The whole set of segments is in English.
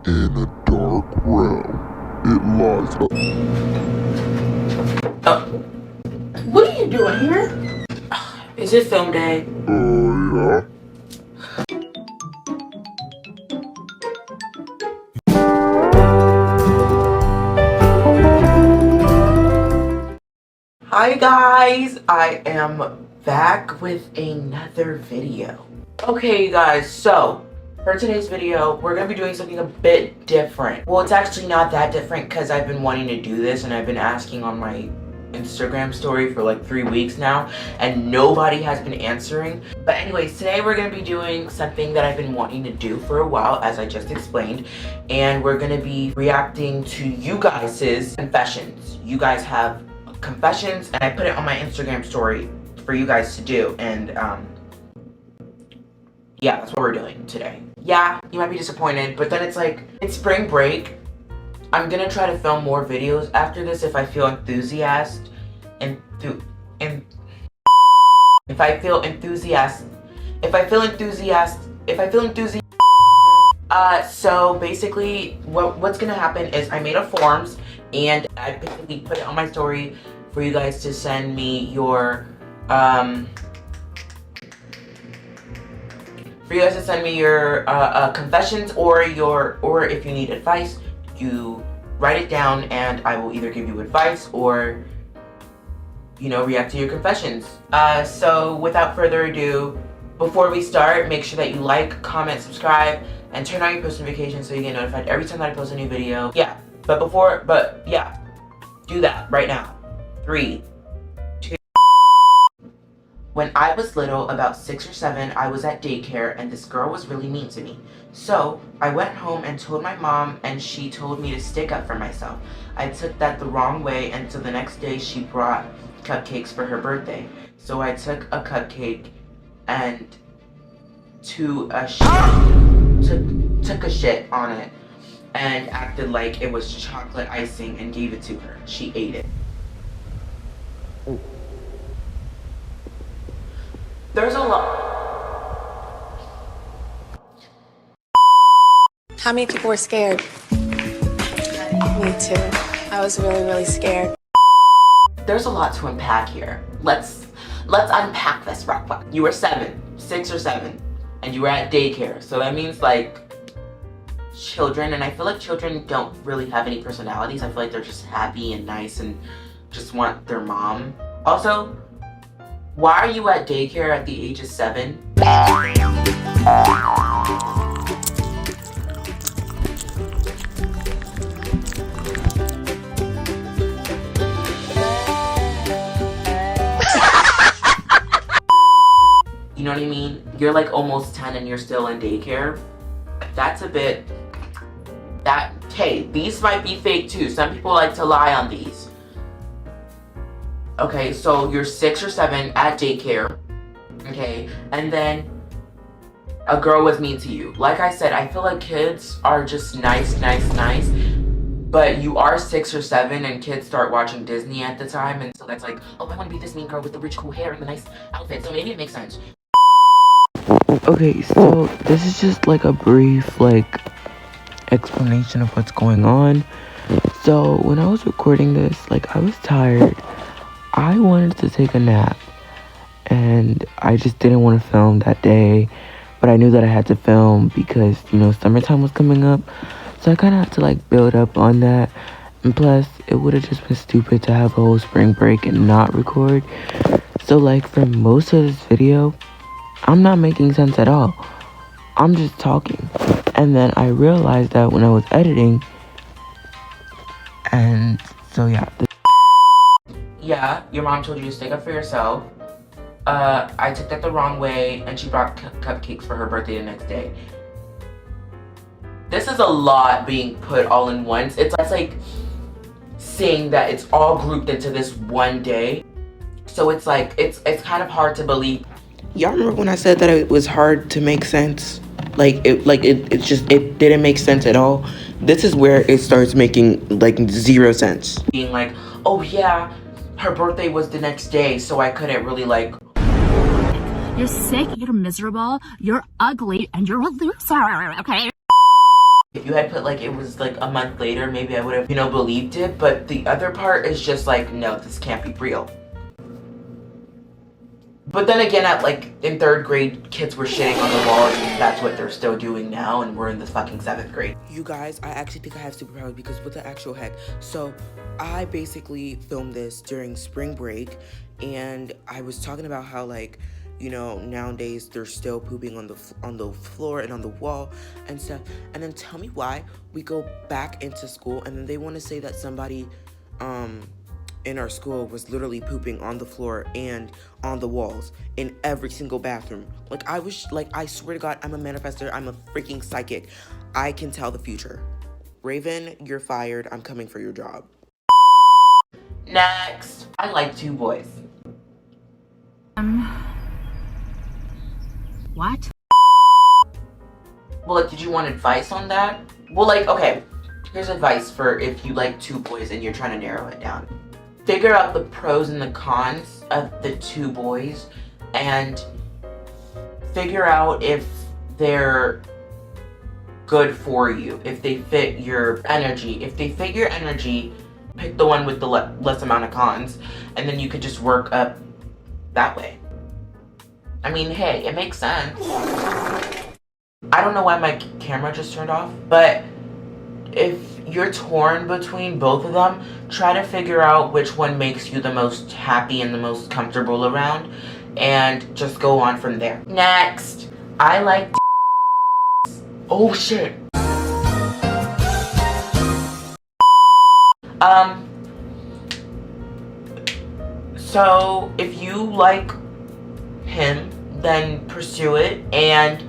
In a dark realm, it lies. What are you doing here? Is it film day? Yeah. Hi guys, I am back with another video. Okay you guys, so for today's video, we're going to be doing something a bit different. Well, it's actually not that different because I've been wanting to do this and I've been asking on my Instagram story for like 3 weeks now and nobody has been answering. But anyways, today we're going to be doing something that I've been wanting to do for a while, as I just explained, and we're going to be reacting to you guys' confessions. You guys have confessions and I put it on my Instagram story for you guys to do, and yeah, that's what we're doing today. Yeah, you might be disappointed, but then it's like, it's spring break. I'm gonna try to film more videos after this if I feel enthusiastic. So basically, what's gonna happen is I made a forms and I basically put it on my story for you guys to send me your confessions, or if you need advice, you write it down and I will either give you advice or, you know, react to your confessions. So without further ado, before we start, make sure that you like, comment, subscribe, and turn on your post notifications so you get notified every time that I post a new video. Yeah, do that right now. 3, 2. When I was little, about 6 or 7, I was at daycare and this girl was really mean to me. So I went home and told my mom, and she told me to stick up for myself. I took that the wrong way, and so the next day she brought cupcakes for her birthday. So I took a cupcake and took a shit on it and acted like it was chocolate icing and gave it to her. She ate it. There's a lot. How many people were scared? Me too. I was really, really scared. There's a lot to unpack here. Let's unpack this real quick. You were 6 or 7, and you were at daycare. So that means like children, and I feel like children don't really have any personalities. I feel like they're just happy and nice and just want their mom. Also, why are you at daycare at the age of 7? You know what I mean? You're like almost 10 and you're still in daycare. That's a bit... Hey, these might be fake too. Some people like to lie on these. Okay, so you're 6 or 7 at daycare. Okay, and then a girl was mean to you. Like I said, I feel like kids are just nice. But you are 6 or 7 and kids start watching Disney at the time. And so that's like, oh, I want to be this mean girl with the rich cool hair and the nice outfit. So maybe it makes sense. Okay, so this is just like a brief explanation of what's going on. So when I was recording this, I was tired. I wanted to take a nap and I just didn't want to film that day, but I knew that I had to film because, you know, summertime was coming up. So I kind of had to build up on that. And plus, it would have just been stupid to have a whole spring break and not record. So for most of this video, I'm not making sense at all. I'm just talking. And then I realized that when I was editing. And so yeah. Yeah, your mom told you to stick up for yourself. I took that the wrong way and she brought cupcakes for her birthday the next day. This is a lot being put all in once. It's like saying that it's all grouped into this one day. So it's it's kind of hard to believe. Y'all remember when I said that it was hard to make sense? It didn't make sense at all. This is where it starts making zero sense. Being like, oh yeah, her birthday was the next day, so I couldn't really You're sick, you're miserable, you're ugly, and you're a loser, okay? If you had put like it was like a month later, maybe I would have, you know, believed it. But the other part is just like, no, this can't be real. But then again, at like in 3rd grade, kids were shitting on the walls, and that's what they're still doing now, and we're in the fucking 7th grade. You guys, I actually think I have superpowers because what the actual heck? So I basically filmed this during spring break, and I was talking about how, like, you know, nowadays they're still pooping on the floor and on the wall and stuff. And then tell me why we go back into school and then they want to say that somebody in our school was literally pooping on the floor and on the walls in every single bathroom. Like, I was like, I swear to God, I'm a manifester. I'm a freaking psychic. I can tell the future. Raven, you're fired. I'm coming for your job. Next, I like 2 boys. What? Well, like, did you want advice on that? Well, like, okay, here's advice for if you like 2 boys and you're trying to narrow it down. Figure out the pros and the cons of the 2 boys and figure out if they're good for you, if they fit your energy. If they fit your energy, pick the one with the less amount of cons, and then you could just work up that way. I mean, hey, it makes sense. I don't know why my camera just turned off, but if you're torn between both of them, try to figure out which one makes you the most happy and the most comfortable around, and just go on from there. Next, I like oh shit. So if you like him, then pursue it and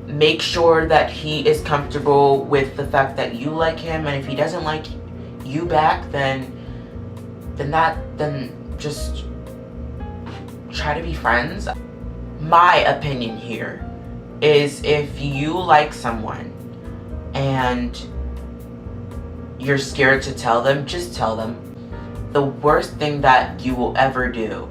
make sure that he is comfortable with the fact that you like him, and if he doesn't like you back, then just try to be friends. My opinion here is if you like someone and you're scared to tell them, just tell them. The worst thing that you will ever do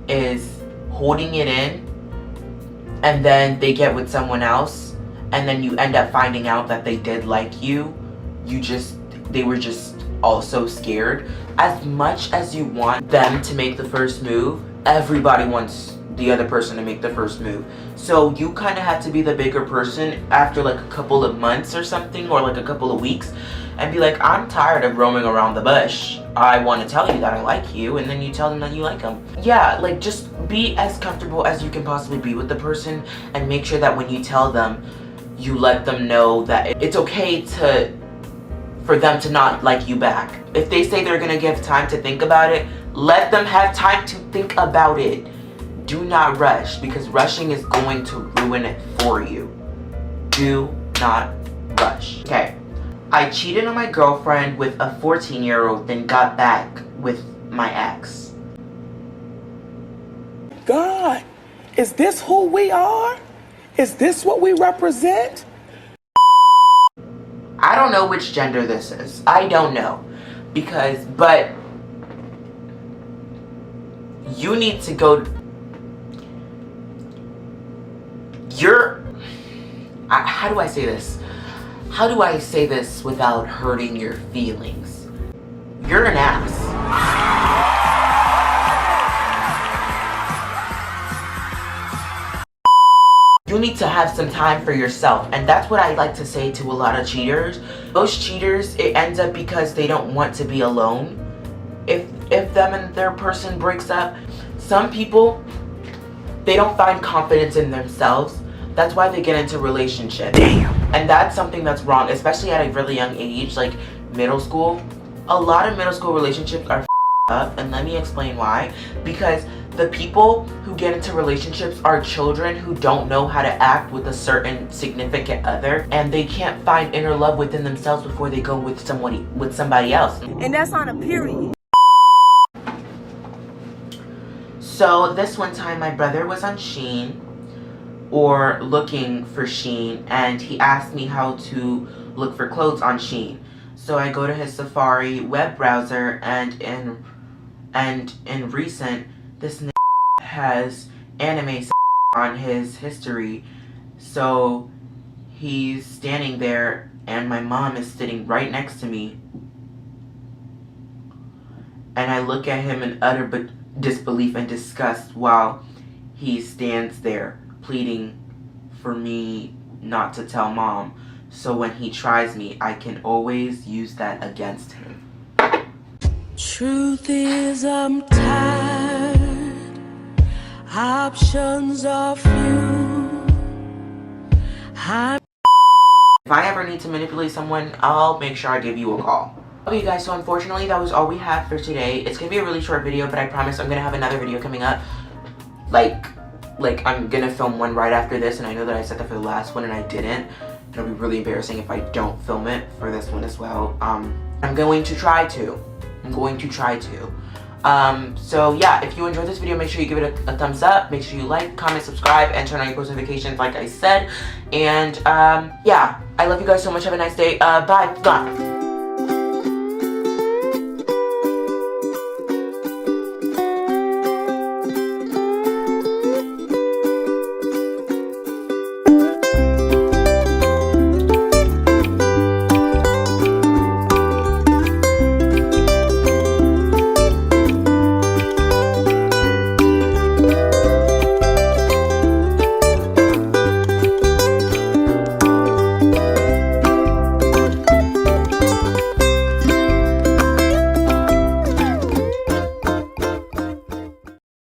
is holding it in and then they get with someone else and then you end up finding out that they did like you. They were just also scared. As much as you want them to make the first move, everybody wants the other person to make the first move. So you kind of have to be the bigger person after like a couple of months or something, or like a couple of weeks, and be like, I'm tired of roaming around the bush. I want to tell you that I like you, and then you tell them that you like them. Yeah, like just be as comfortable as you can possibly be with the person, and make sure that when you tell them, you let them know that it's okay for them to not like you back. If they say they're gonna give time to think about it, let them have time to think about it. Do not rush, because rushing is going to ruin it for you. Do not rush. Okay, I cheated on my girlfriend with a 14-year-old, then got back with my ex. God, is this who we are? Is this what we represent? I don't know which gender this is. I don't know. But you need to go. How do I say this? How do I say this without hurting your feelings? You're an ass. You need to have some time for yourself, and that's what I like to say to a lot of cheaters. Most cheaters, it ends up because they don't want to be alone. If them and their person breaks up, some people, they don't find confidence in themselves. That's why they get into relationships. Damn. And that's something that's wrong, especially at a really young age, like middle school. A lot of middle school relationships are up, and let me explain why. Because the people who get into relationships are children who don't know how to act with a certain significant other, and they can't find inner love within themselves before they go with somebody else. And that's on a period. So this one time my brother was on Shein, or looking for Shein, and he asked me how to look for clothes on Shein. So I go to his Safari web browser, and in recent, this has anime on his history. So he's standing there and my mom is sitting right next to me. And I look at him in utter disbelief and disgust while he stands there pleading for me not to tell mom. So when he tries me, I can always use that against him. Truth is I'm tired, options are few. If I ever need to manipulate someone, I'll make sure I give you a call. Okay guys, so unfortunately that was all we have for today. It's gonna be a really short video, but I promise I'm gonna have another video coming up. Like I'm gonna film one right after this, and I know that I said that for the last one and I didn't. It'll be really embarrassing if I don't film it for this one as well. I'm going to try to. So yeah, if you enjoyed this video, make sure you give it a thumbs up. Make sure you like, comment, subscribe, and turn on your post notifications like I said. And yeah, I love you guys so much. Have a nice day. Bye.